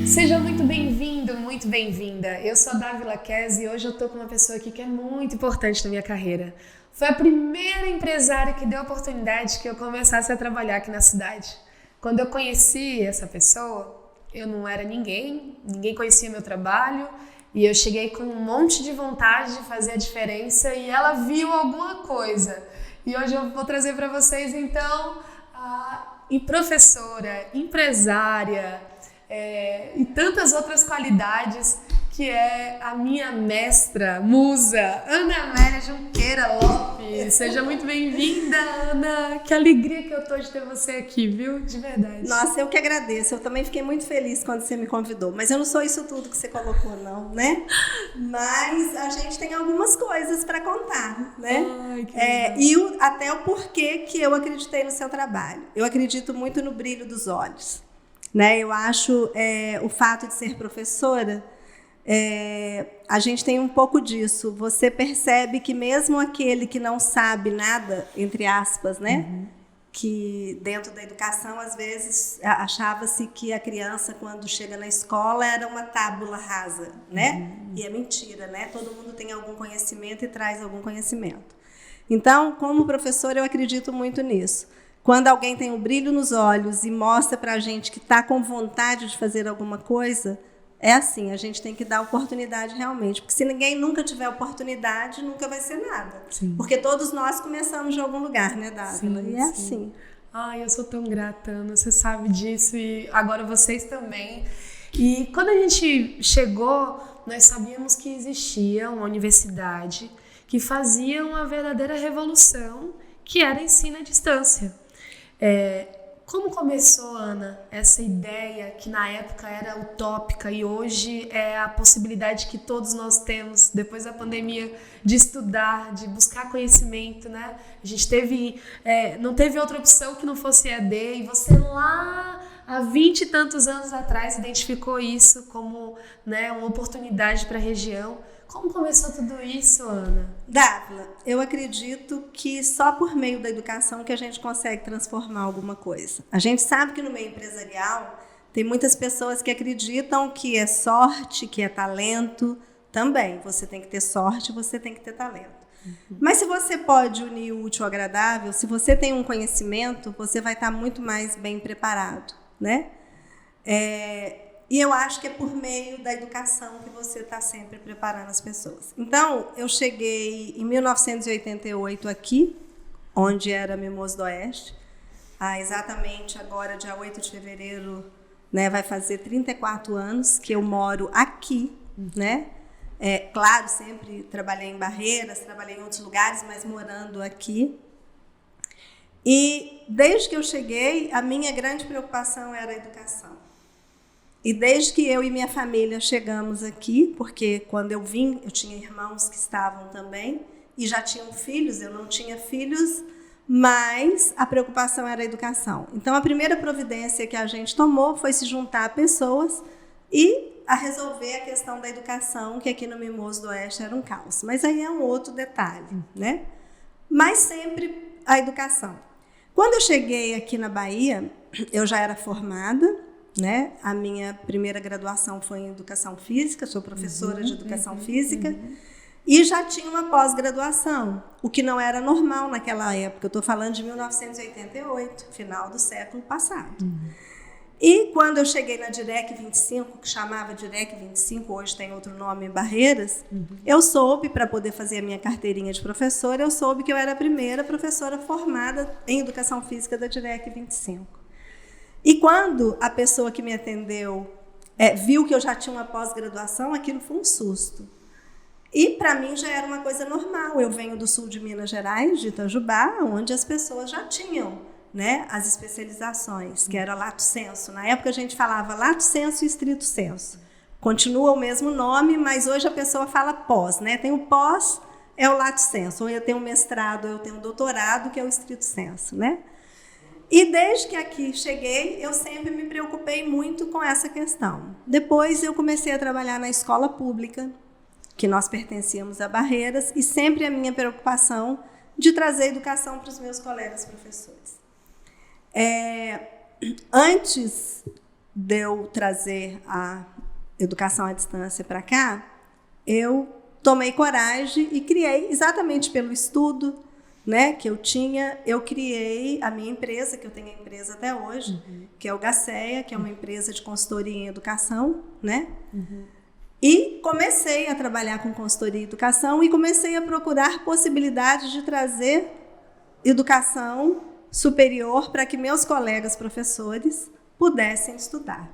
Seja muito bem-vindo, muito bem-vinda. Eu sou a Dávila Kess e hoje eu tô com uma pessoa aqui que é muito importante na minha carreira. Foi a primeira empresária que deu a oportunidade que eu começasse a trabalhar aqui na cidade. Quando eu conheci essa pessoa, eu não era ninguém conhecia meu trabalho e eu cheguei com um monte de vontade de fazer a diferença e ela viu alguma coisa. E hoje eu vou trazer para vocês, então, e professora, empresária, e tantas outras qualidades, que é a minha mestra, musa, Ana Amélia Junqueira Lopes. Seja muito bem-vinda, Ana. Que alegria que eu tô de ter você aqui, viu? De verdade. Nossa, eu que agradeço. Eu também fiquei muito feliz quando você me convidou. Mas eu não sou isso tudo que você colocou, não, né? Mas a gente tem algumas coisas para contar, né? Ai, até o porquê que eu acreditei no seu trabalho. Eu acredito muito no brilho dos olhos, né? Eu acho o fato de ser professora, a gente tem um pouco disso. Você percebe que mesmo aquele que não sabe nada, entre aspas, né? Que dentro da educação, às vezes, achava-se que a criança, quando chega na escola, era uma tábula rasa, né? E é mentira, né? Todo mundo tem algum conhecimento e traz algum conhecimento. Então, como professora, eu acredito muito nisso. Quando alguém tem um brilho nos olhos e mostra para a gente que está com vontade de fazer alguma coisa, é assim, a gente tem que dar oportunidade realmente. Porque se ninguém nunca tiver oportunidade, nunca vai ser nada. Sim. Porque todos nós começamos de algum lugar, né, Dávila? E é assim. Ai, eu sou tão grata, Ana, você sabe disso e agora vocês também. E quando a gente chegou, nós sabíamos que existia uma universidade que fazia uma verdadeira revolução, que era ensino à distância. Como começou, Ana, essa ideia que na época era utópica e hoje é a possibilidade que todos nós temos, depois da pandemia, de estudar, de buscar conhecimento, né? A gente não teve outra opção que não fosse EAD, e você lá há 20 e tantos anos atrás identificou isso como, né, uma oportunidade para a região. Como começou tudo isso, Ana? Dávila, eu acredito que só por meio da educação que a gente consegue transformar alguma coisa. A gente sabe que no meio empresarial tem muitas pessoas que acreditam que é sorte, que é talento. Também, você tem que ter sorte, você tem que ter talento. Mas se você pode unir o útil ao agradável, se você tem um conhecimento, você vai estar muito mais bem preparado, né? E eu acho que é por meio da educação que você está sempre preparando as pessoas. Então, eu cheguei em 1988 aqui, onde era Mimoso do Oeste. Exatamente agora, dia 8 de fevereiro, né, vai fazer 34 anos que eu moro aqui, né? Claro, sempre trabalhei em Barreiras, trabalhei em outros lugares, mas morando aqui. E desde que eu cheguei, a minha grande preocupação era a educação. E desde que eu e minha família chegamos aqui, porque quando eu vim, eu tinha irmãos que estavam também, e já tinham filhos, eu não tinha filhos, mas a preocupação era a educação. Então, a primeira providência que a gente tomou foi se juntar a pessoas e a resolver a questão da educação, que aqui no Mimoso do Oeste era um caos. Mas aí é um outro detalhe, né? Mas sempre a educação. Quando eu cheguei aqui na Bahia, eu já era formada, né? A minha primeira graduação foi em Educação Física, sou professora de Educação Física, e já tinha uma pós-graduação, o que não era normal naquela época. Eu estou falando de 1988, final do século passado. E quando eu cheguei na DIREC 25, que chamava DIREC 25, hoje tem outro nome, Barreiras, eu soube, para poder fazer a minha carteirinha de professora, eu soube que eu era a primeira professora formada em Educação Física da DIREC 25. E quando a pessoa que me atendeu viu que eu já tinha uma pós-graduação, aquilo foi um susto. E para mim já era uma coisa normal. Eu venho do sul de Minas Gerais, de Itajubá, onde as pessoas já tinham, né, as especializações, que era lato sensu. Na época a gente falava lato sensu e estrito sensu. Continua o mesmo nome, mas hoje a pessoa fala pós, né? Tem o pós, é o lato sensu. Ou eu tenho um mestrado, ou eu tenho um doutorado, que é o estrito sensu, né? E desde que aqui cheguei, eu sempre me preocupei muito com essa questão. Depois eu comecei a trabalhar na escola pública, que nós pertencíamos a Barreiras, e sempre a minha preocupação de trazer educação para os meus colegas professores. Antes de eu trazer a educação à distância para cá, eu tomei coragem e criei, exatamente pelo estudo, né, que eu tinha, eu criei a minha empresa, que eu tenho a empresa até hoje, que é o Gaceia, que é uma empresa de consultoria em educação, né? E comecei a trabalhar com consultoria em educação e comecei a procurar possibilidades de trazer educação superior para que meus colegas professores pudessem estudar.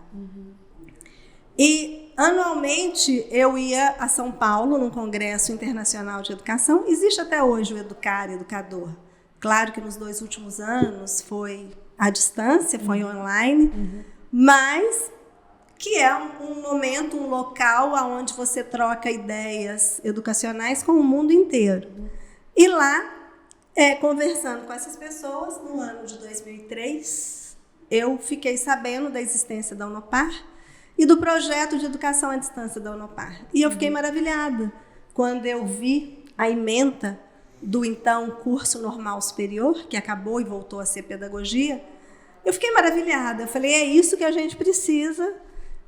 E, anualmente, eu ia a São Paulo, num congresso internacional de educação. Existe até hoje o Educar, Educador. Claro que nos 2 últimos anos foi à distância, foi online, mas que é um momento, um local onde você troca ideias educacionais com o mundo inteiro. E lá, conversando com essas pessoas, no ano de 2003, eu fiquei sabendo da existência da Unopar e do projeto de educação à distância da Unopar. E eu fiquei maravilhada quando eu vi a ementa do então curso normal superior, que acabou e voltou a ser pedagogia. Eu fiquei maravilhada. Eu falei, é isso que a gente precisa.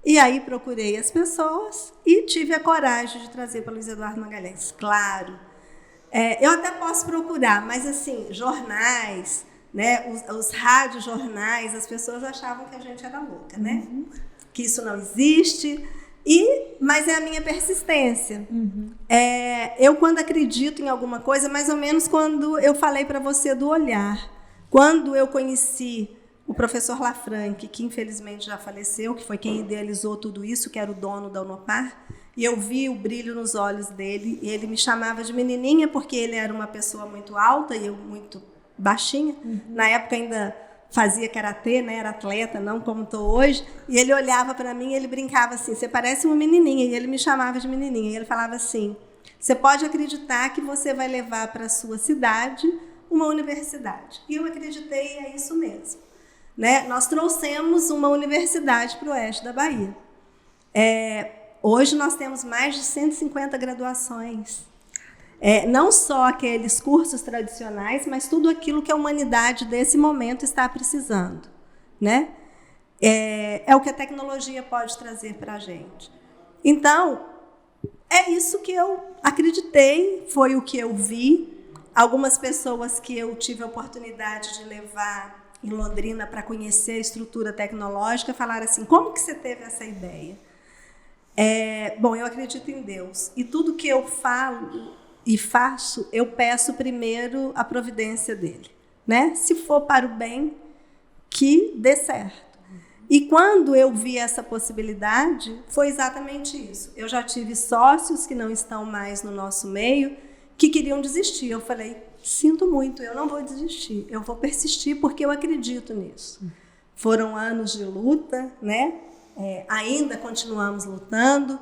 E aí procurei as pessoas e tive a coragem de trazer para Luiz Eduardo Magalhães. Claro, eu até posso procurar, mas assim, jornais, né, os rádiojornais, as pessoas achavam que a gente era louca, né? Que isso não existe, mas é a minha persistência. Eu, quando acredito em alguma coisa, mais ou menos quando eu falei para você do olhar, quando eu conheci o professor Lafranc, que infelizmente já faleceu, que foi quem idealizou tudo isso, que era o dono da Unopar, e eu vi o brilho nos olhos dele, e ele me chamava de menininha, porque ele era uma pessoa muito alta e eu muito baixinha. Na época ainda fazia karatê, né? Era atleta, não como estou hoje, e ele olhava para mim e ele brincava assim, você parece uma menininha, e ele me chamava de menininha, e ele falava assim, você pode acreditar que você vai levar para a sua cidade uma universidade. E eu acreditei, é isso mesmo. Né? Nós trouxemos uma universidade para o oeste da Bahia. Hoje nós temos mais de 150 graduações. Não só aqueles cursos tradicionais, mas tudo aquilo que a humanidade desse momento está precisando. Né? É o que a tecnologia pode trazer para a gente. Então, é isso que eu acreditei, foi o que eu vi. Algumas pessoas que eu tive a oportunidade de levar em Londrina para conhecer a estrutura tecnológica falaram assim, como que você teve essa ideia? Bom, eu acredito em Deus. E tudo que eu falo e faço, eu peço primeiro a providência dele. Né? Se for para o bem, que dê certo. E quando eu vi essa possibilidade, foi exatamente isso. Eu já tive sócios que não estão mais no nosso meio, que queriam desistir. Eu falei, sinto muito, eu não vou desistir. Eu vou persistir porque eu acredito nisso. Foram anos de luta, né? Ainda continuamos lutando,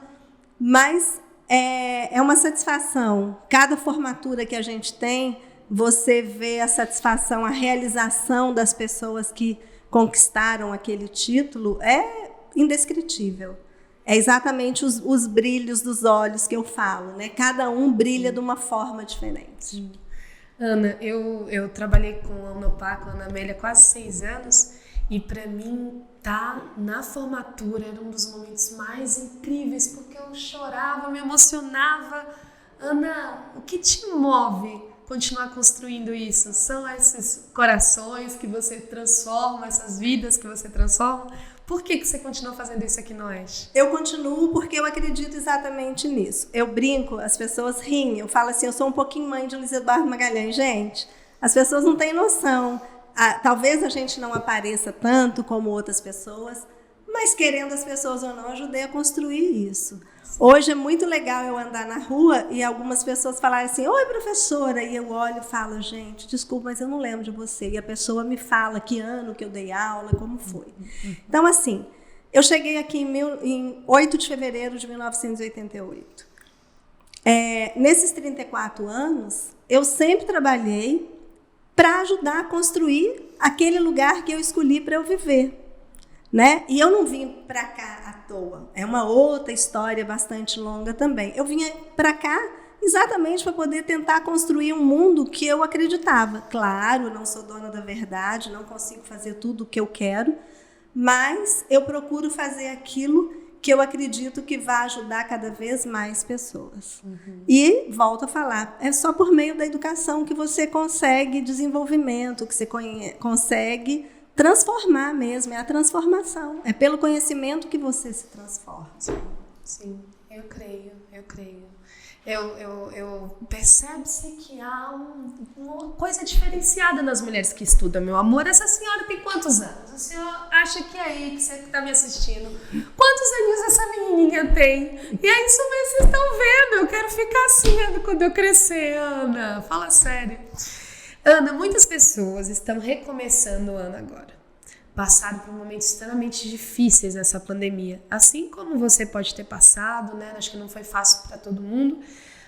mas é uma satisfação. Cada formatura que a gente tem, você vê a satisfação, a realização das pessoas que conquistaram aquele título, é indescritível. É exatamente os brilhos dos olhos que eu falo, né? Cada um brilha de uma forma diferente. Ana, eu trabalhei com a Unopar, com a Ana Amélia, quase 6 anos, e para mim tá na formatura era um dos momentos mais incríveis, porque eu chorava, me emocionava. Ana, o que te move continuar construindo isso? São esses corações que você transforma, essas vidas que você transforma? Por que você continua fazendo isso aqui no Oeste? Eu continuo porque eu acredito exatamente nisso. Eu brinco, as pessoas riem, eu falo assim, eu sou um pouquinho mãe de Luiz Eduardo Magalhães. Gente, as pessoas não têm noção. Talvez a gente não apareça tanto como outras pessoas, mas querendo as pessoas ou não, ajudei a construir isso. Hoje é muito legal eu andar na rua e algumas pessoas falarem assim, oi, professora, e eu olho e falo, gente, desculpa, mas eu não lembro de você. E a pessoa me fala que ano que eu dei aula, como foi. Então, assim, eu cheguei aqui em 8 de fevereiro de 1988. Nesses 34 anos, eu sempre trabalhei para ajudar a construir aquele lugar que eu escolhi para eu viver. Né? E eu não vim para cá à toa. É uma outra história bastante longa também. Eu vinha para cá exatamente para poder tentar construir um mundo que eu acreditava. Claro, não sou dona da verdade, não consigo fazer tudo o que eu quero, mas eu procuro fazer aquilo que eu acredito que vai ajudar cada vez mais pessoas. E, volto a falar, é só por meio da educação que você consegue desenvolvimento, que você consegue transformar mesmo, é a transformação. É pelo conhecimento que você se transforma. Sim, eu creio. Percebe-se que há uma coisa diferenciada nas mulheres que estudam, meu amor. Essa senhora tem quantos anos? O senhor acha que é aí, que você está me assistindo, quantos anos essa menininha tem? E é isso mesmo, vocês estão vendo. Eu quero ficar assim quando eu crescer, Ana. Fala sério. Ana, muitas pessoas estão recomeçando o ano agora. Passaram por momentos extremamente difíceis nessa pandemia. Assim como você pode ter passado, né? Acho que não foi fácil para todo mundo.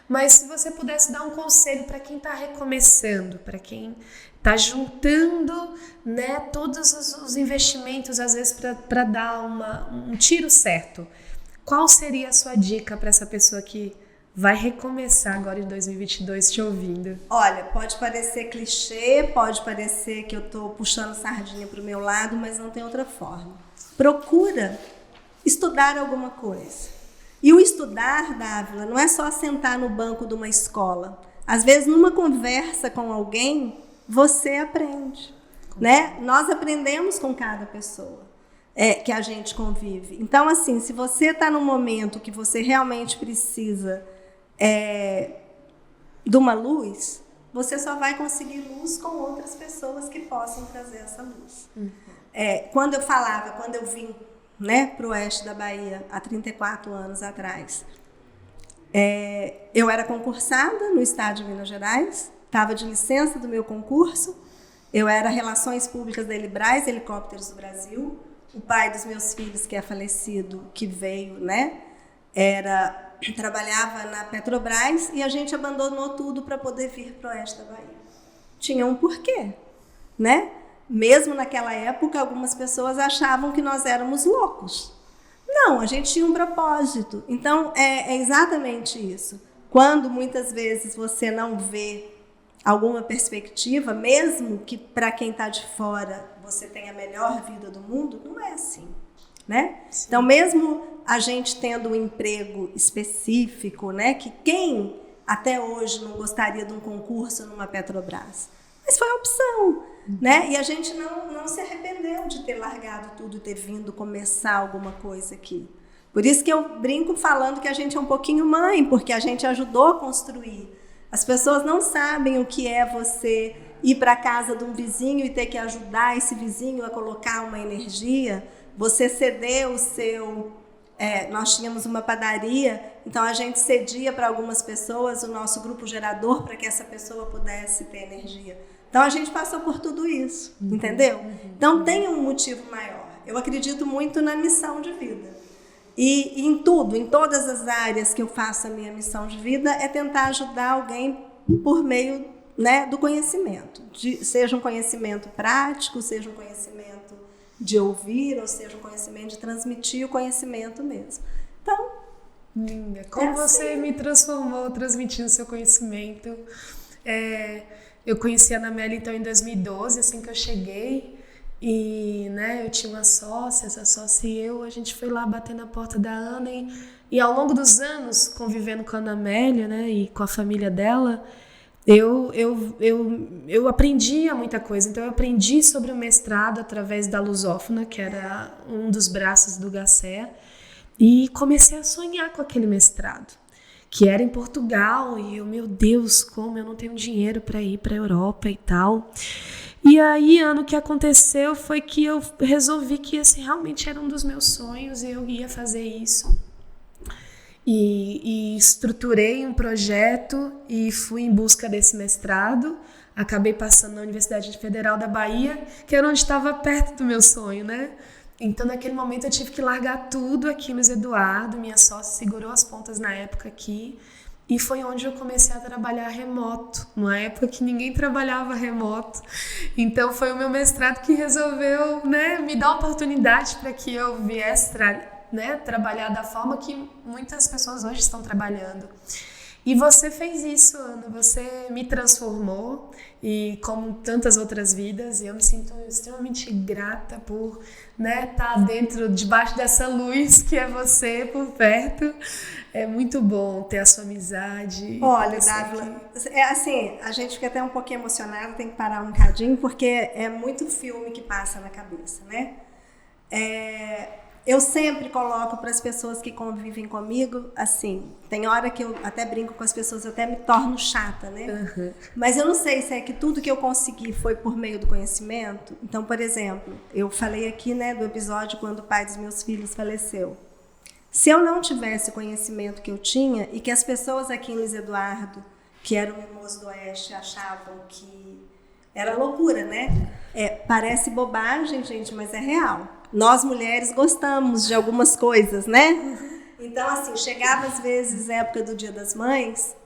Mas se você pudesse dar um conselho para quem está recomeçando, para quem está juntando, né, todos os investimentos, às vezes, para dar um tiro certo, qual seria a sua dica para essa pessoa que vai recomeçar agora em 2022 te ouvindo? Olha, pode parecer clichê, pode parecer que eu estou puxando sardinha para o meu lado, mas não tem outra forma. Procura estudar alguma coisa. E o estudar, Dávila, não é só sentar no banco de uma escola. Às vezes, numa conversa com alguém, você aprende. Né? Nós aprendemos com cada pessoa que a gente convive. Então, assim, se você está num momento que você realmente precisa de uma luz, você só vai conseguir luz com outras pessoas que possam trazer essa luz. Quando eu vim, né, para o oeste da Bahia há 34 anos atrás, eu era concursada no estado de Minas Gerais, estava de licença do meu concurso, eu era Relações Públicas da Elibraz, Helicópteros do Brasil. O pai dos meus filhos, que é falecido, que veio, né, trabalhava na Petrobras, e a gente abandonou tudo para poder vir para o oeste da Bahia. Tinha um porquê, né? Mesmo naquela época, algumas pessoas achavam que nós éramos loucos. Não, a gente tinha um propósito. Então, é exatamente isso. Quando muitas vezes você não vê alguma perspectiva, mesmo que para quem está de fora você tenha a melhor vida do mundo, não é assim, né? Então, mesmo a gente tendo um emprego específico, né, que quem até hoje não gostaria de um concurso numa Petrobras? Mas foi a opção, né? E a gente não se arrependeu de ter largado tudo e ter vindo começar alguma coisa aqui. Por isso que eu brinco falando que a gente é um pouquinho mãe, porque a gente ajudou a construir. As pessoas não sabem o que é você ir para a casa de um vizinho e ter que ajudar esse vizinho a colocar uma energia, você ceder o seu... nós tínhamos uma padaria, então a gente cedia para algumas pessoas o nosso grupo gerador para que essa pessoa pudesse ter energia. Então a gente passou por tudo isso, entendeu? Então tem um motivo maior. Eu acredito muito na missão de vida. E em tudo, em todas as áreas que eu faço a minha missão de vida, é tentar ajudar alguém por meio, né, do conhecimento. Seja um conhecimento prático, seja um conhecimento de ouvir, ou seja um conhecimento de transmitir o conhecimento mesmo. Então, linda, como você me transformou transmitindo seu conhecimento. Eu conheci a Ana Amélia, então, em 2012, assim que eu cheguei, e, né, eu tinha uma sócia, essa sócia e eu, a gente foi lá bater na porta da Ana, e ao longo dos anos, convivendo com a Ana Amélia, né, e com a família dela, eu aprendia muita coisa. Então, eu aprendi sobre o mestrado através da Lusófona, que era um dos braços do GACÉ, e comecei a sonhar com aquele mestrado, que era em Portugal, e eu, meu Deus, como eu não tenho dinheiro para ir para a Europa e tal. E aí, Ana, o que aconteceu foi que eu resolvi que esse realmente era um dos meus sonhos e eu ia fazer isso. E estruturei um projeto e fui em busca desse mestrado. Acabei passando na Universidade Federal da Bahia, que era onde estava perto do meu sonho, né? Então, naquele momento, eu tive que largar tudo aqui em Luiz Eduardo. Minha sócia segurou as pontas na época aqui. E foi onde eu comecei a trabalhar remoto, numa época que ninguém trabalhava remoto. Então, foi o meu mestrado que resolveu, né, me dar a oportunidade para que eu viesse trabalhar da forma que muitas pessoas hoje estão trabalhando. E você fez isso, Ana, você me transformou, e como tantas outras vidas, e eu me sinto extremamente grata por, né, estar debaixo dessa luz que é você por perto. É muito bom ter a sua amizade. Olha, Dávila, assim, a gente fica até um pouquinho emocionada, tem que parar um bocadinho, porque é muito filme que passa na cabeça, né? Eu sempre coloco para as pessoas que convivem comigo, assim, tem hora que eu até brinco com as pessoas, eu até me torno chata, né? Uhum. Mas eu não sei se é que tudo que eu consegui foi por meio do conhecimento. Então, por exemplo, eu falei aqui, né, do episódio quando o pai dos meus filhos faleceu. Se eu não tivesse o conhecimento que eu tinha, e que as pessoas aqui em Luiz Eduardo, que eram mimosos do Oeste, achavam que era loucura, né? Parece bobagem, gente, mas é real. Nós, mulheres, gostamos de algumas coisas, né? Então, assim, chegava às vezes a época do Dia das Mães,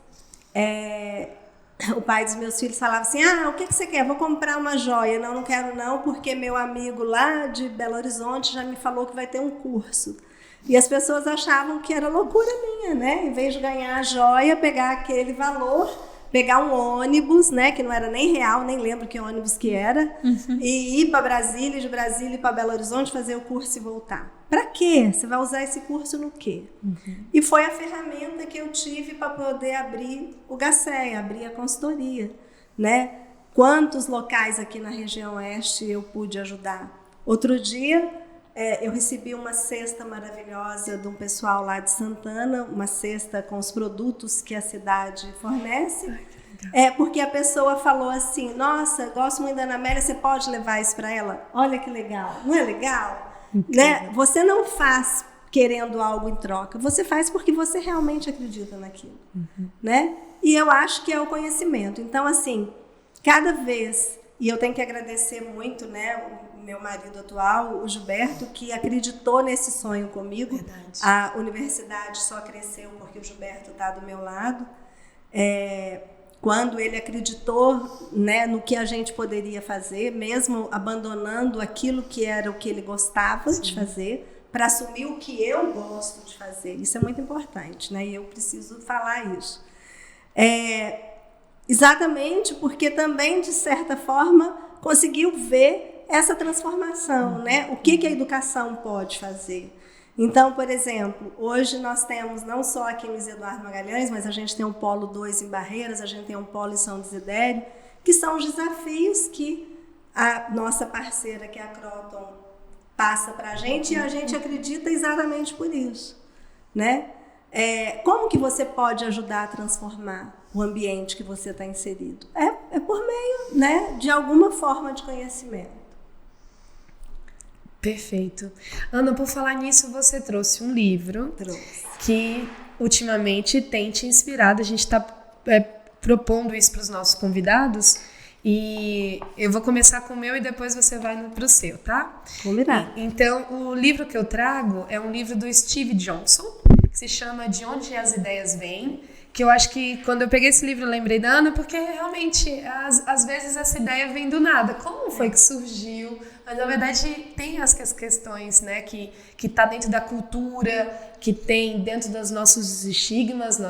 o pai dos meus filhos falava assim, o que você quer? Vou comprar uma joia. Não quero não, porque meu amigo lá de Belo Horizonte já me falou que vai ter um curso. E as pessoas achavam que era loucura minha, né? Em vez de ganhar a joia, pegar aquele valor, pegar um ônibus, né? Que não era nem real, nem lembro que ônibus que era, e ir para Brasília, de Brasília ir para Belo Horizonte, fazer o curso e voltar. Para quê? Você vai usar esse curso no quê? E foi a ferramenta que eu tive para poder abrir o GACEA, abrir a consultoria, né? Quantos locais aqui na região oeste eu pude ajudar? Outro dia, eu recebi uma cesta maravilhosa de um pessoal lá de Santana, uma cesta com os produtos que a cidade fornece, porque a pessoa falou assim, nossa, gosto muito da Ana Amélia, você pode levar isso para ela? Olha que legal, não é legal? Né? Você não faz querendo algo em troca, você faz porque você realmente acredita naquilo. Né? E eu acho que é o conhecimento. Então, assim, cada vez, e eu tenho que agradecer muito, né, meu marido atual, o Gilberto, que acreditou nesse sonho comigo. Verdade. A universidade só cresceu porque o Gilberto está do meu lado. Quando ele acreditou, né, no que a gente poderia fazer, mesmo abandonando aquilo que era o que ele gostava de fazer, para assumir o que eu gosto de fazer. Isso é muito importante, né? E eu preciso falar isso. Exatamente porque também, de certa forma, conseguiu ver essa transformação, né? O que a educação pode fazer? Então, por exemplo, hoje nós temos, não só aqui em Luiz Eduardo Magalhães, mas a gente tem um polo 2 em Barreiras, a gente tem um polo em São Desidério, que são os desafios que a nossa parceira, que é a Croton, passa para a gente, e a gente acredita exatamente por isso, né? Como que você pode ajudar a transformar o ambiente que você está inserido? É por meio, né, de alguma forma de conhecimento. Perfeito. Ana, por falar nisso, você trouxe um livro que ultimamente tem te inspirado. A gente está propondo isso para os nossos convidados e eu vou começar com o meu e depois você vai para o seu, tá? Combinado. Então, o livro que eu trago é um livro do Steve Johnson, que se chama De Onde as Ideias Vêm, que eu acho que quando eu peguei esse livro eu lembrei da Ana, porque realmente, às vezes essa ideia vem do nada. Como foi que surgiu? Mas, na verdade, tem as questões, né, que tá dentro da cultura, que tem dentro dos nossos estigmas,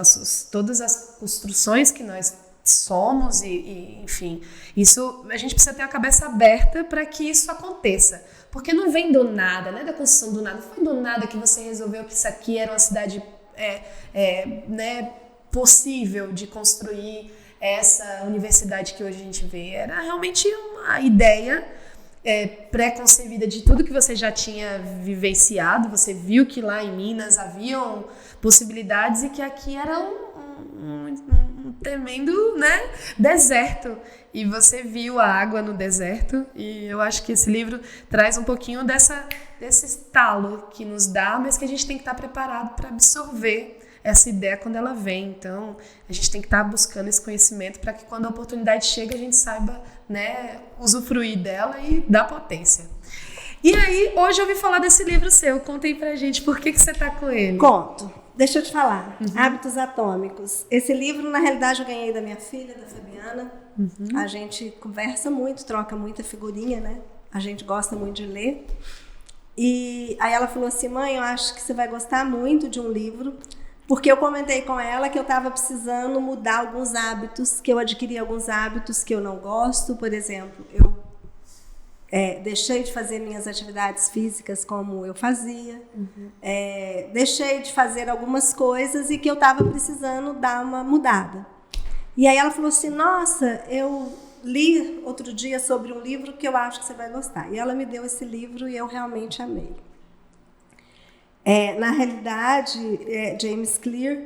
todas as construções que nós somos e enfim. Isso, a gente precisa ter a cabeça aberta para que isso aconteça. Porque não vem do nada, não é da construção do nada. Não foi do nada que você resolveu que isso aqui era uma cidade né, possível de construir essa universidade que hoje a gente vê. Era realmente uma ideia pré-concebida de tudo que você já tinha vivenciado. Você viu que lá em Minas haviam possibilidades e que aqui era um tremendo, né, deserto. E você viu a água no deserto. E eu acho que esse livro traz um pouquinho desse estalo que nos dá, mas que a gente tem que estar preparado para absorver essa ideia quando ela vem. Então, a gente tem que estar buscando esse conhecimento para que quando a oportunidade chega, a gente saiba, né, usufruir dela e dar potência. E aí, hoje eu ouvi falar desse livro seu. Conta aí pra gente, por que você tá com ele? Conto. Deixa eu te falar. Hábitos Atômicos. Esse livro, na realidade, eu ganhei da minha filha, da Fabiana. A gente conversa muito, troca muita figurinha, né? A gente gosta muito de ler. E aí ela falou assim, mãe, eu acho que você vai gostar muito de um livro Porque eu comentei com ela que eu estava precisando mudar alguns hábitos, que eu adquiri alguns hábitos que eu não gosto. Por exemplo, eu deixei de fazer minhas atividades físicas como eu fazia, deixei de fazer algumas coisas e que eu estava precisando dar uma mudada. E aí ela falou assim, nossa, eu li outro dia sobre um livro que eu acho que você vai gostar. E ela me deu esse livro e eu realmente amei. Na realidade, James Clear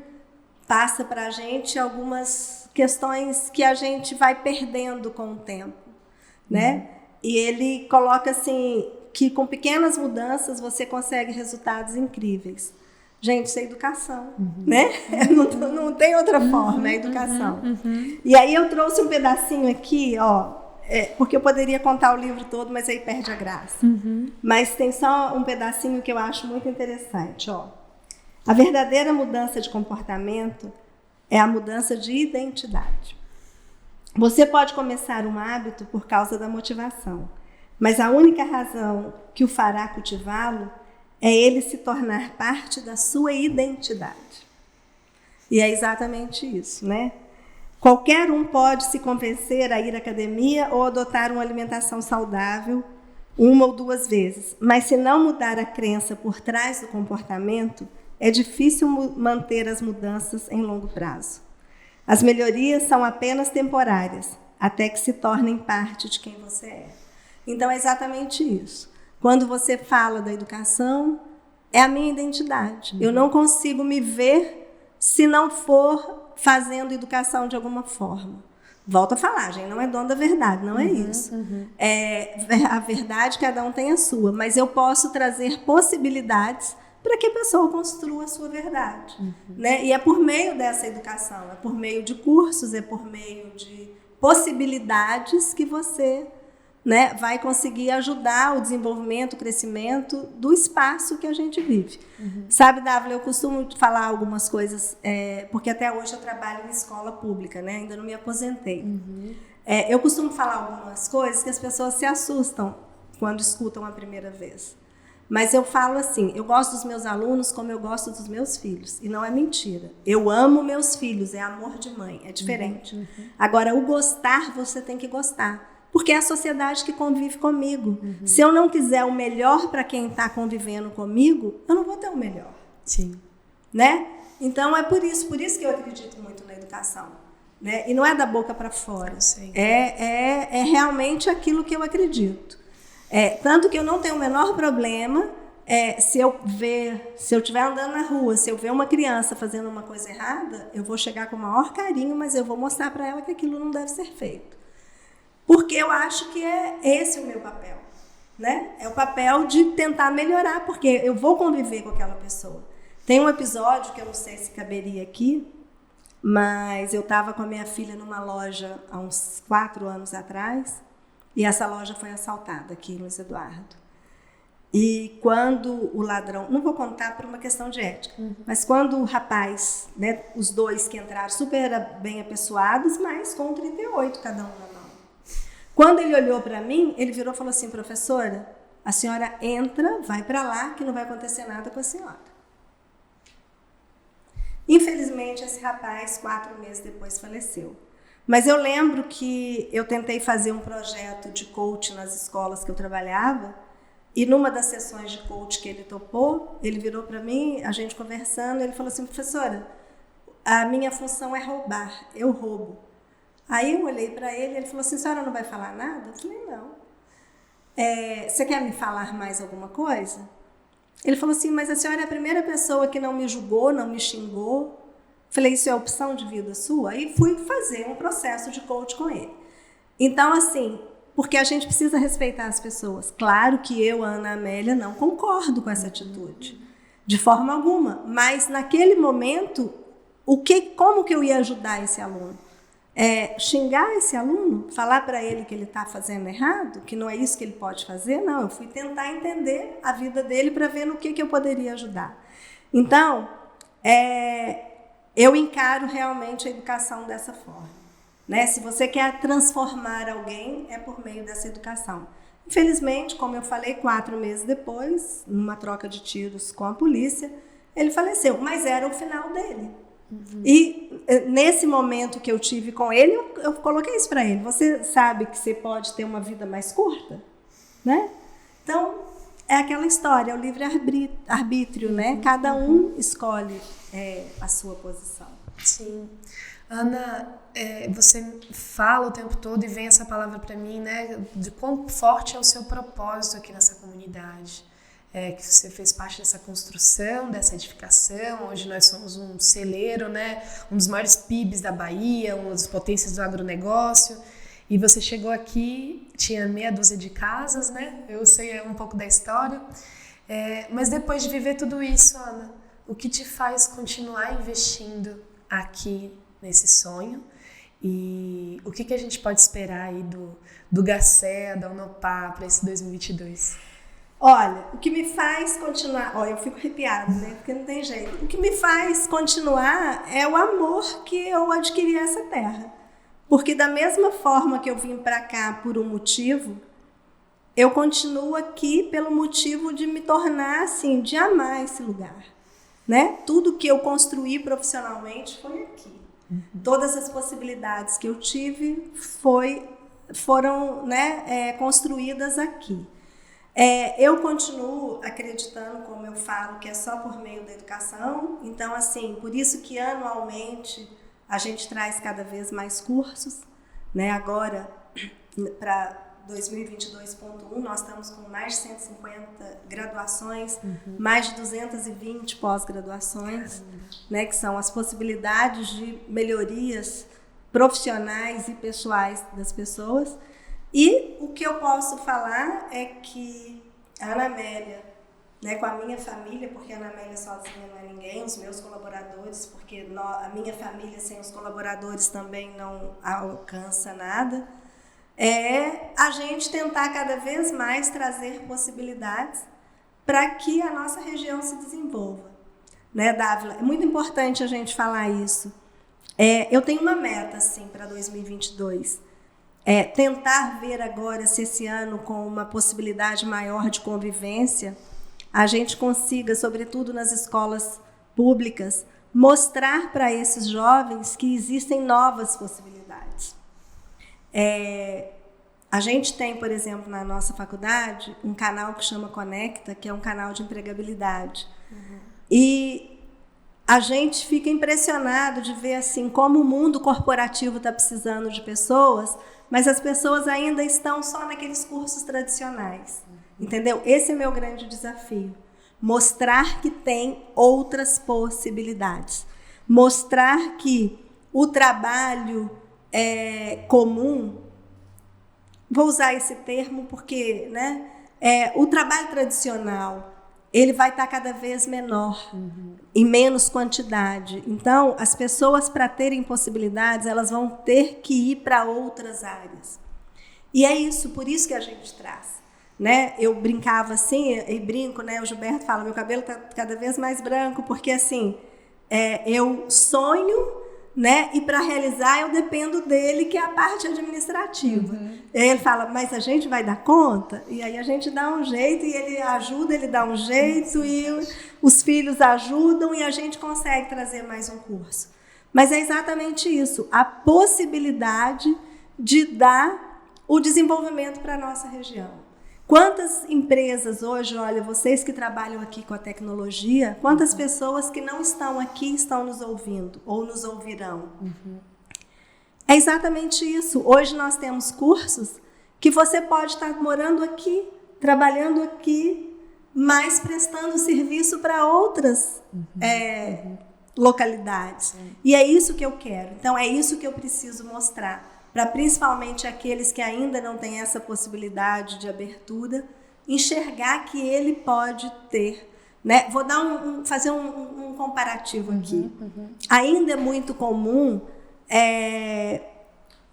passa para a gente algumas questões que a gente vai perdendo com o tempo, né? E ele coloca assim, que com pequenas mudanças você consegue resultados incríveis. Gente, isso é educação, né? Não tem outra forma, é educação. E aí eu trouxe um pedacinho aqui, ó, porque eu poderia contar o livro todo, mas aí perde a graça. Mas tem só um pedacinho que eu acho muito interessante, ó. A verdadeira mudança de comportamento é a mudança de identidade. Você pode começar um hábito por causa da motivação, mas a única razão que o fará cultivá-lo é ele se tornar parte da sua identidade. E é exatamente isso, né? Qualquer um pode se convencer a ir à academia ou adotar uma alimentação saudável 1 ou 2 vezes, mas se não mudar a crença por trás do comportamento, é difícil manter as mudanças em longo prazo. As melhorias são apenas temporárias, até que se tornem parte de quem você é. Então é exatamente isso. Quando você fala da educação, é a minha identidade. Eu não consigo me ver se não for fazendo educação de alguma forma. Volto a falar, gente, não é dono da verdade, não é isso. A verdade, cada um tem a sua, mas eu posso trazer possibilidades para que a pessoa construa a sua verdade. Né? E é por meio dessa educação, é por meio de cursos, é por meio de possibilidades que você, né, vai conseguir ajudar o desenvolvimento, o crescimento do espaço que a gente vive. Sabe, Dávila, eu costumo falar algumas coisas, porque até hoje eu trabalho em escola pública, né? Ainda não me aposentei. Eu costumo falar algumas coisas que as pessoas se assustam quando escutam a primeira vez. Mas eu falo assim, eu gosto dos meus alunos como eu gosto dos meus filhos. E não é mentira. Eu amo meus filhos, é amor de mãe, é diferente. Agora, o gostar, você tem que gostar. Porque é a sociedade que convive comigo. Se eu não quiser o melhor para quem está convivendo comigo, eu não vou ter o melhor. Sim. Né? Então, é por isso que eu acredito muito na educação. Né? E não é da boca para fora. É realmente aquilo que eu acredito. Tanto que eu não tenho o menor problema se eu estiver andando na rua, se eu ver uma criança fazendo uma coisa errada, eu vou chegar com o maior carinho, mas eu vou mostrar para ela que aquilo não deve ser feito. Porque eu acho que é esse o meu papel. Né? É o papel de tentar melhorar, porque eu vou conviver com aquela pessoa. Tem um episódio que eu não sei se caberia aqui, mas eu estava com a minha filha numa loja há uns 4 anos atrás, e essa loja foi assaltada aqui em Luiz Eduardo. E quando o ladrão, não vou contar por uma questão de ética, mas quando o rapaz, né, os dois que entraram super bem apessoados, mas com 38 cada um na mão. Quando ele olhou para mim, ele virou e falou assim, professora, a senhora entra, vai para lá, que não vai acontecer nada com a senhora. Infelizmente, esse rapaz, 4 meses depois, faleceu. Mas eu lembro que eu tentei fazer um projeto de coach nas escolas que eu trabalhava, e numa das sessões de coach que ele topou, ele virou para mim, a gente conversando, ele falou assim, professora, a minha função é roubar, eu roubo. Aí eu olhei para ele e ele falou assim, a senhora não vai falar nada? Eu falei, não. Você quer me falar mais alguma coisa? Ele falou assim, mas a senhora é a primeira pessoa que não me julgou, não me xingou. Falei, isso é opção de vida sua? Aí fui fazer um processo de coach com ele. Então, assim, porque a gente precisa respeitar as pessoas. Claro que eu, Ana Amélia, não concordo com essa atitude, de forma alguma. Mas, naquele momento, como que eu ia ajudar esse aluno? Xingar esse aluno? Falar para ele que ele está fazendo errado? Que não é isso que ele pode fazer? Não, eu fui tentar entender a vida dele para ver no que eu poderia ajudar. Então, eu encaro realmente a educação dessa forma. Né? Se você quer transformar alguém, é por meio dessa educação. Infelizmente, como eu falei, 4 meses depois, numa troca de tiros com a polícia, ele faleceu, mas era o final dele. E nesse momento que eu tive com ele, eu coloquei isso para ele. Você sabe que você pode ter uma vida mais curta? Né? Então, é aquela história, é o livre-arbítrio, né? Cada um escolhe a sua posição. Sim. Ana, você fala o tempo todo e vem essa palavra para mim, né? De quão forte é o seu propósito aqui nessa comunidade. Que você fez parte dessa construção, dessa edificação. Hoje nós somos um celeiro, né? Um dos maiores PIBs da Bahia, uma das potências do agronegócio. E você chegou aqui, tinha meia dúzia de casas, né? Eu sei um pouco da história. Mas depois de viver tudo isso, Ana, o que te faz continuar investindo aqui nesse sonho? E o que a gente pode esperar aí do GACEA, da Unopar, para esse 2022? Olha, o que me faz continuar... Olha, eu fico arrepiada, né? Porque não tem jeito. O que me faz continuar é o amor que eu adquiri a essa terra. Porque da mesma forma que eu vim para cá por um motivo, eu continuo aqui pelo motivo de me tornar, assim, de amar esse lugar. Né? Tudo que eu construí profissionalmente foi aqui. Todas as possibilidades que eu tive foram, né, construídas aqui. Eu continuo acreditando, como eu falo, que é só por meio da educação. Então, assim, por isso que anualmente a gente traz cada vez mais cursos, né? Agora, para 2022.1, nós estamos com mais de 150 graduações, mais de 220 pós-graduações, né? Que são as possibilidades de melhorias profissionais e pessoais das pessoas. E o que eu posso falar é que a Ana Amélia, né, com a minha família, porque a Ana Amélia sozinha não é ninguém, os meus colaboradores, porque a minha família sem os colaboradores também não alcança nada, a gente tentar cada vez mais trazer possibilidades para que a nossa região se desenvolva. Né, Dávila? É muito importante a gente falar isso. Eu tenho uma meta, assim, para 2022. Tentar ver agora se esse ano, com uma possibilidade maior de convivência, a gente consiga, sobretudo nas escolas públicas, mostrar para esses jovens que existem novas possibilidades. A gente tem, por exemplo, na nossa faculdade, um canal que chama Conecta, que é um canal de empregabilidade. E a gente fica impressionado de ver assim, como o mundo corporativo está precisando de pessoas, mas as pessoas ainda estão só naqueles cursos tradicionais. Entendeu? Esse é meu grande desafio. Mostrar que tem outras possibilidades. Mostrar que o trabalho comum, vou usar esse termo porque, né, o trabalho tradicional, ele vai estar cada vez menor, em menos quantidade. Então, as pessoas, para terem possibilidades, elas vão ter que ir para outras áreas. E é isso, por isso que a gente traz. Né? Eu brincava assim, e brinco, né? O Gilberto fala, meu cabelo está cada vez mais branco, porque assim, eu sonho, né? E para realizar eu dependo dele, que é a parte administrativa. Ele fala, mas a gente vai dar conta? E aí a gente dá um jeito, e ele ajuda, ele dá um jeito, e os filhos ajudam, e a gente consegue trazer mais um curso. Mas é exatamente isso, a possibilidade de dar o desenvolvimento para a nossa região. Quantas empresas hoje, olha, vocês que trabalham aqui com a tecnologia, quantas pessoas que não estão aqui estão nos ouvindo ou nos ouvirão? É exatamente isso. Hoje nós temos cursos que você pode estar morando aqui, trabalhando aqui, mas prestando serviço para outras localidades. E é isso que eu quero. Então, é isso que eu preciso mostrar. Para principalmente aqueles que ainda não têm essa possibilidade de abertura, enxergar que ele pode ter. Né? Vou fazer um comparativo aqui. Ainda é muito comum,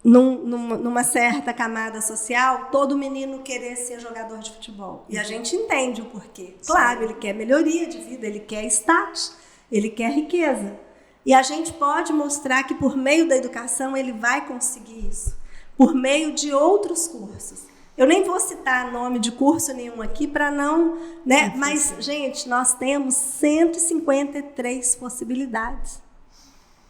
numa certa camada social, todo menino querer ser jogador de futebol. E a gente entende o porquê. Claro, ele quer melhoria de vida, ele quer status, ele quer riqueza. E a gente pode mostrar que por meio da educação ele vai conseguir isso, por meio de outros cursos. Eu nem vou citar nome de curso nenhum aqui para não, né? Mas, gente, nós temos 153 possibilidades.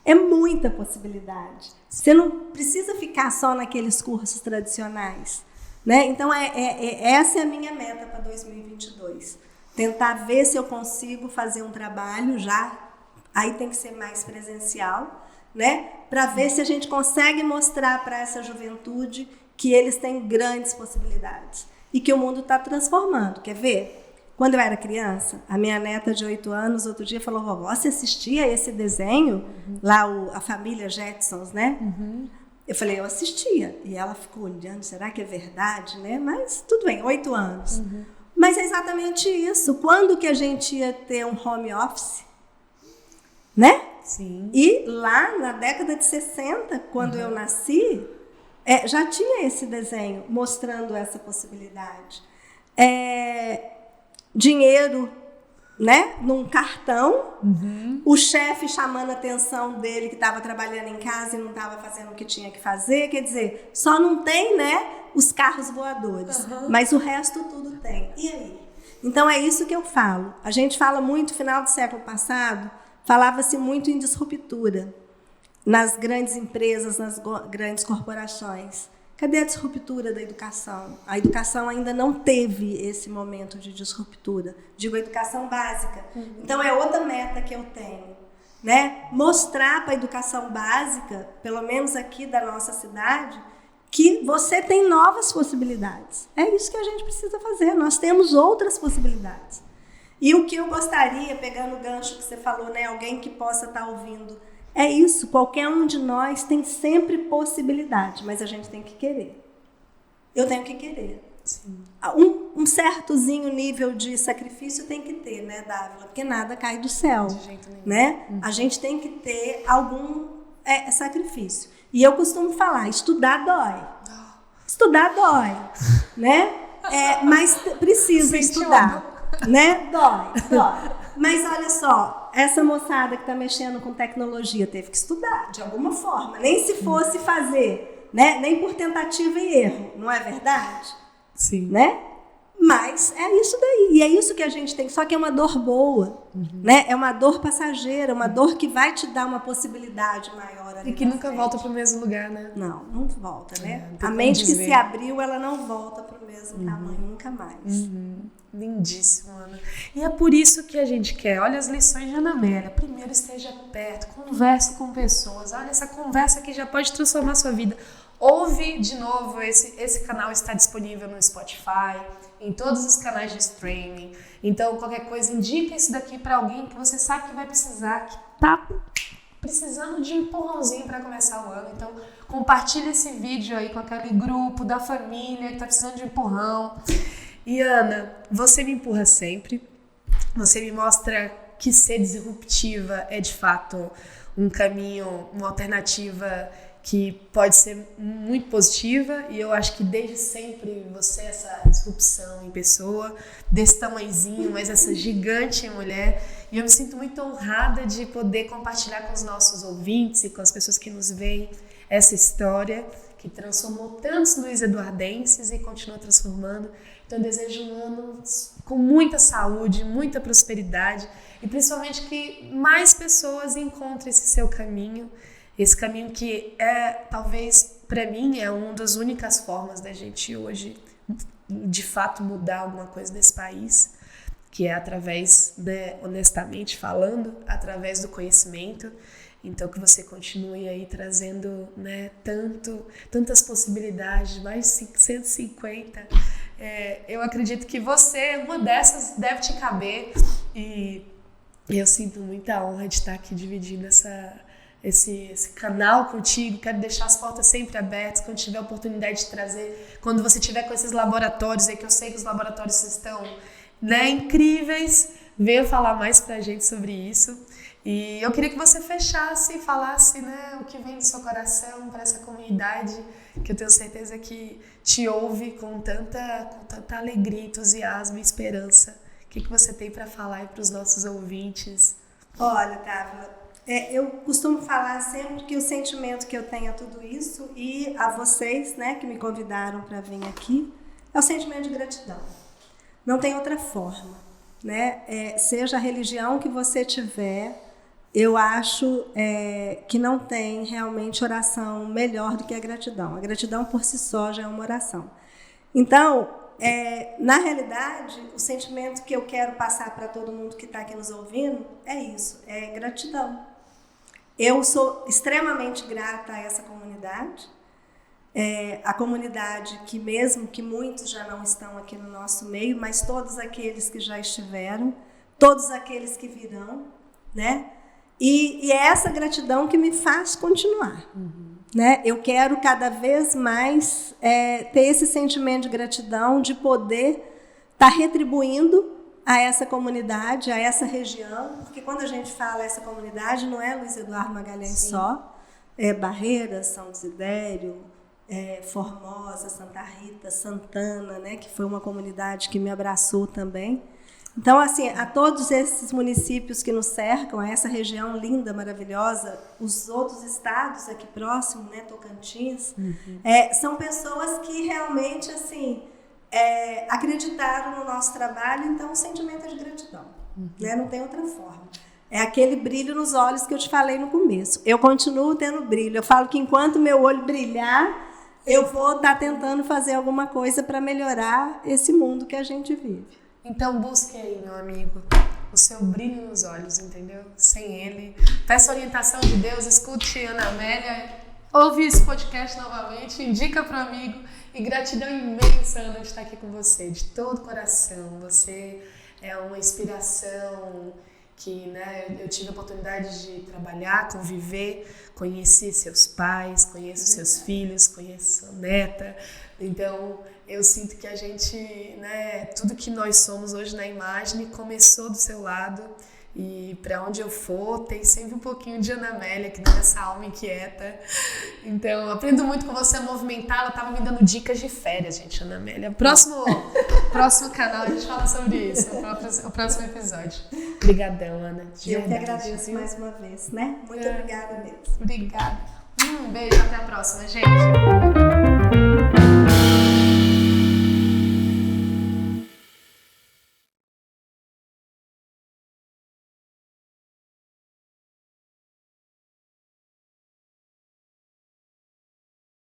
É muita possibilidade. Você não precisa ficar só naqueles cursos tradicionais, né? Então, essa é a minha meta para 2022. Tentar ver se eu consigo fazer um trabalho já, aí tem que ser mais presencial, né? Para ver se a gente consegue mostrar para essa juventude que eles têm grandes possibilidades e que o mundo está transformando. Quer ver? Quando eu era criança, a minha neta de 8 anos, outro dia, falou: vovó, você assistia esse desenho? Lá, a família Jetsons, né? Eu falei: eu assistia. E ela ficou olhando, será que é verdade, né? Mas tudo bem, 8 anos. Mas é exatamente isso. Quando que a gente ia ter um home office? Né? Sim. E lá na década de 60, quando eu nasci, já tinha esse desenho mostrando essa possibilidade. Dinheiro, né, num cartão, o chefe chamando a atenção dele que estava trabalhando em casa e não estava fazendo o que tinha que fazer. Quer dizer, só não tem, né, os carros voadores, mas o resto tudo tem. E aí? Então é isso que eu falo. A gente fala muito, final do século passado, falava-se muito em disruptura nas grandes empresas, nas grandes corporações. Cadê a disruptura da educação? A educação ainda não teve esse momento de disruptura. Digo, a educação básica. Então, é outra meta que eu tenho, né? Mostrar para a educação básica, pelo menos aqui da nossa cidade, que você tem novas possibilidades. É isso que a gente precisa fazer. Nós temos outras possibilidades. E o que eu gostaria, pegando o gancho que você falou, né? Alguém que possa estar ouvindo, é isso, qualquer um de nós tem sempre possibilidade, mas a gente tem que querer. Eu tenho que querer. Sim. Um certozinho nível de sacrifício tem que ter, né, Dávila? Porque nada cai do céu. De jeito nenhum. Né? A gente tem que ter algum sacrifício. E eu costumo falar, estudar dói. Estudar dói, né? Mas precisa estudar, né? Dói. Mas olha só, essa moçada que está mexendo com tecnologia teve que estudar, de alguma forma. Nem se fosse fazer, né? Nem por tentativa e erro, não é verdade? Sim. Né? Mas é isso daí. E é isso que a gente tem. Só que é uma dor boa, né? É uma dor passageira, uma dor que vai te dar uma possibilidade maior ali. E que nunca volta para o mesmo lugar, né? Não volta, né? A mente que se abriu, ela não volta para o mesmo tamanho, nunca mais. Lindíssimo, Ana. E é por isso que a gente quer. Olha as lições de Ana Amélia. Primeiro, esteja perto, converse com pessoas. Olha, essa conversa que já pode transformar a sua vida. Ouve de novo, esse canal está disponível no Spotify, em todos os canais de streaming. Então, qualquer coisa, indica isso daqui para alguém que você sabe que vai precisar, que tá precisando de um empurrãozinho para começar o ano. Então, compartilha esse vídeo aí com aquele grupo da família que está precisando de um empurrão. E, Ana, você me empurra sempre. Você me mostra que ser disruptiva é, de fato, um caminho, uma alternativa que pode ser muito positiva, e eu acho que desde sempre você é essa disrupção em pessoa, desse tamanhozinho, mas essa gigante mulher, e eu me sinto muito honrada de poder compartilhar com os nossos ouvintes e com as pessoas que nos veem essa história que transformou tantos Luiz Eduardenses e continua transformando. Então eu desejo um ano com muita saúde, muita prosperidade e principalmente que mais pessoas encontrem esse seu caminho. Esse caminho que talvez, para mim, é uma das únicas formas da gente hoje, de fato, mudar alguma coisa nesse país, que é através, né, honestamente falando, através do conhecimento. Então, que você continue aí trazendo, né, tantas possibilidades, mais de 150. Eu acredito que você, uma dessas, deve te caber. E eu sinto muita honra de estar aqui dividindo esse canal contigo. Quero deixar as portas sempre abertas quando tiver a oportunidade de trazer, quando você tiver com esses laboratórios aí, que eu sei que os laboratórios estão, né, incríveis, venha falar mais pra gente sobre isso. E eu queria que você fechasse e falasse, né, o que vem do seu coração para essa comunidade, que eu tenho certeza que te ouve com tanta alegria, entusiasmo e esperança. O que você tem para falar aí para os nossos ouvintes? Olha, Dávila, eu costumo falar sempre que o sentimento que eu tenho a tudo isso e a vocês, né, que me convidaram para vir aqui, é o sentimento de gratidão. Não tem outra forma, né? Seja a religião que você tiver, eu acho que não tem realmente oração melhor do que a gratidão. A gratidão por si só já é uma oração. Então, na realidade, o sentimento que eu quero passar para todo mundo que está aqui nos ouvindo é isso, é gratidão. Eu sou extremamente grata a essa comunidade, a comunidade que mesmo que muitos já não estão aqui no nosso meio, mas todos aqueles que já estiveram, todos aqueles que virão, né? E é essa gratidão que me faz continuar. Né? Eu quero cada vez mais ter esse sentimento de gratidão, de poder estar retribuindo a essa comunidade, a essa região, porque quando a gente fala essa comunidade, não é Luiz Eduardo Magalhães só, é Barreiras, São Desidério, Formosa, Santa Rita, Santana, né, que foi uma comunidade que me abraçou também. Então, assim, a todos esses municípios que nos cercam, a essa região linda, maravilhosa, os outros estados aqui próximos, né, Tocantins, são pessoas que realmente, assim, acreditaram no nosso trabalho, então o sentimento é de gratidão, né? Não tem outra forma. É aquele brilho nos olhos que eu te falei no começo. Eu continuo tendo brilho. Eu falo que enquanto meu olho brilhar, eu vou estar tentando fazer alguma coisa para melhorar esse mundo que a gente vive. Então busque aí, meu amigo, o seu brilho nos olhos, entendeu? Sem ele. Peça orientação de Deus, escute Ana Amélia, ouve esse podcast novamente, indica para o amigo. E gratidão imensa, Ana, de estar aqui com você, de todo o coração. Você é uma inspiração que, né, eu tive a oportunidade de trabalhar, conviver, conheci seus pais, conheço seus filhos, conheço sua neta. Então, eu sinto que a gente, né, tudo que nós somos hoje na Imagine começou do seu lado. E para onde eu for, tem sempre um pouquinho de Ana Amélia, que dá essa alma inquieta. Então, eu aprendo muito com você a movimentar. Ela estava me dando dicas de férias, gente, Ana Amélia. Próximo canal a gente fala sobre isso, o próximo episódio. Obrigadão, Ana. Eu que agradeço mais uma vez, né? Muito obrigada mesmo. Obrigada. Um beijo, até a próxima, gente.